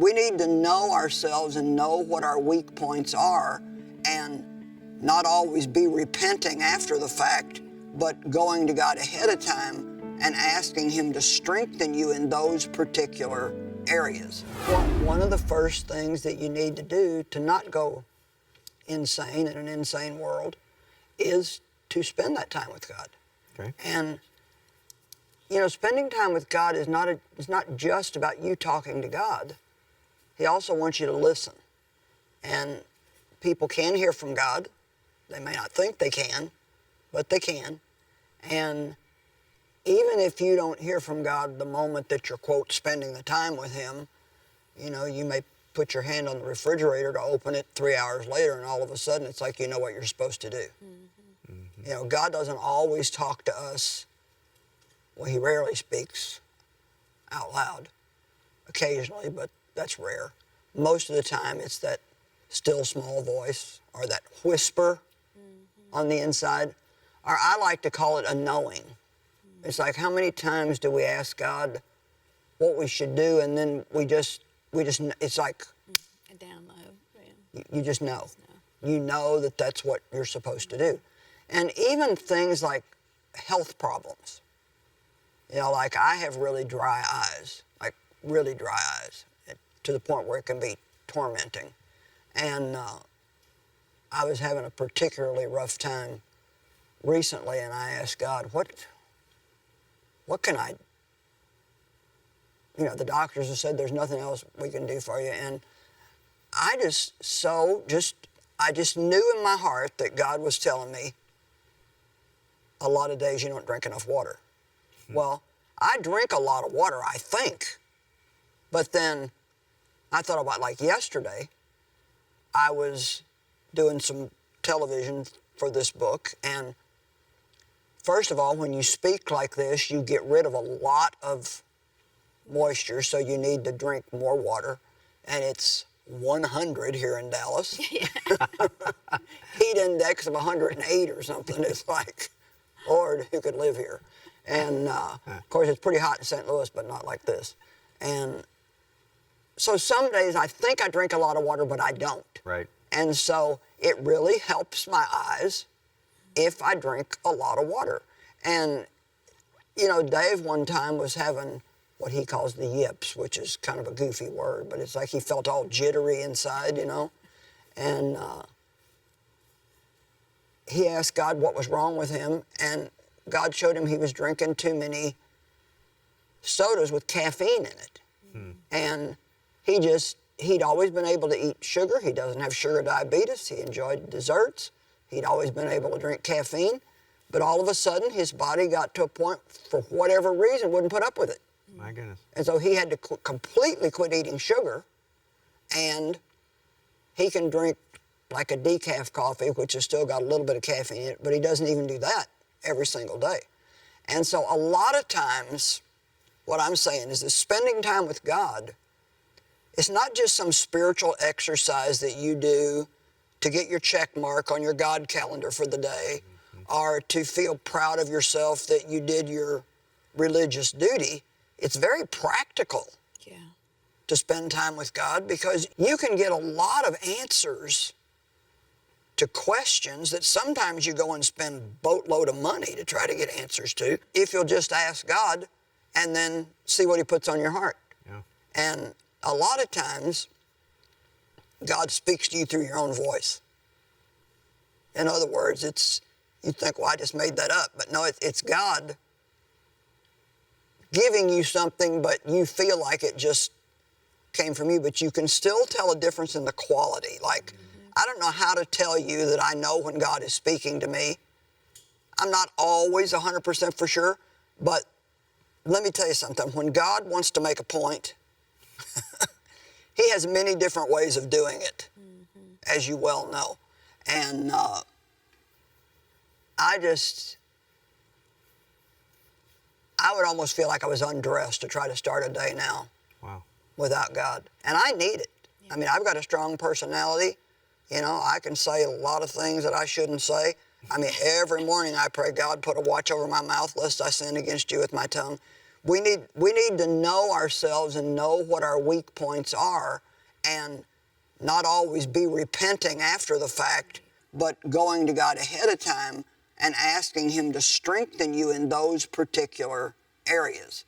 We need to know ourselves and know what our weak points are, and not always be repenting after the fact, but going to God ahead of time and asking Him to strengthen you in those particular areas. One of the first things that you need to do to not go insane in an insane world is to spend that time with God. Okay. And you know, spending time with God is not just about you talking to God. He also wants you to listen. And people can hear from God. They may not think they can, but they can. And even if you don't hear from God the moment that you're, quote, spending the time with Him, you know, you may put your hand on the refrigerator to open it 3 hours later, and all of a sudden it's like you know what you're supposed to do. Mm-hmm. Mm-hmm. You know, God doesn't always talk to us. Well, He rarely speaks out loud, occasionally, but that's rare. Most of the time it's that still small voice or that whisper on the inside, or I like to call it a knowing. It's like, how many times do we ask God what we should do, and then we just it's like a download. Yeah. You just know. You know that that's what you're supposed to do. And even things like health problems. You know, like I have really dry eyes, like really dry eyes, to the point where it can be tormenting. And I was having a particularly rough time recently, and I asked God, what can I, you know, the doctors have said there's nothing else we can do for you. And I just knew in my heart that God was telling me a lot of days you don't drink enough water. Well, I drink a lot of water, I think. But then I thought about, like yesterday, I was doing some television for this book, and first of all, when you speak like this, you get rid of a lot of moisture, so you need to drink more water, and it's 100 here in Dallas. Heat index of 108 or something. It's like, Lord, who could live here? And of course, it's pretty hot in St. Louis, but not like this. And so some days I think I drink a lot of water, but I don't. Right. And so it really helps my eyes if I drink a lot of water. And, you know, Dave one time was having what he calls the yips, which is kind of a goofy word, but it's like he felt all jittery inside, you know. And he asked God what was wrong with him, and God showed him he was drinking too many sodas with caffeine in it. And he'd always been able to eat sugar. He doesn't have sugar diabetes. He enjoyed desserts. He'd always been able to drink caffeine. But all of a sudden, his body got to a point, for whatever reason, wouldn't put up with it. My goodness. And so he had to completely quit eating sugar, and he can drink like a decaf coffee, which has still got a little bit of caffeine in it, but he doesn't even do that every single day. And so a lot of times, what I'm saying is that spending time with God, it's not just some spiritual exercise that you do to get your check mark on your God calendar for the day, or to feel proud of yourself that you did your religious duty. It's very practical to spend time with God, because you can get a lot of answers to questions that sometimes you go and spend a boatload of money to try to get answers to, if you'll just ask God and then see what He puts on your heart. Yeah. And a lot of times, God speaks to you through your own voice. In other words, you think, well, I just made that up. But no, it's God giving you something, but you feel like it just came from you. But you can still tell a difference in the quality. Like, I don't know how to tell you that I know when God is speaking to me. I'm not always 100% for sure, but let me tell you something. When God wants to make a point, He has many different ways of doing it, as you well know. And I would almost feel like I was undressed to try to start a day now. Wow. Without God. And I need it. Yeah. I mean, I've got a strong personality. You know, I can say a lot of things that I shouldn't say. I mean, every morning I pray, God, put a watch over my mouth lest I sin against you with my tongue. We need to know ourselves and know what our weak points are, and not always be repenting after the fact, but going to God ahead of time and asking Him to strengthen you in those particular areas.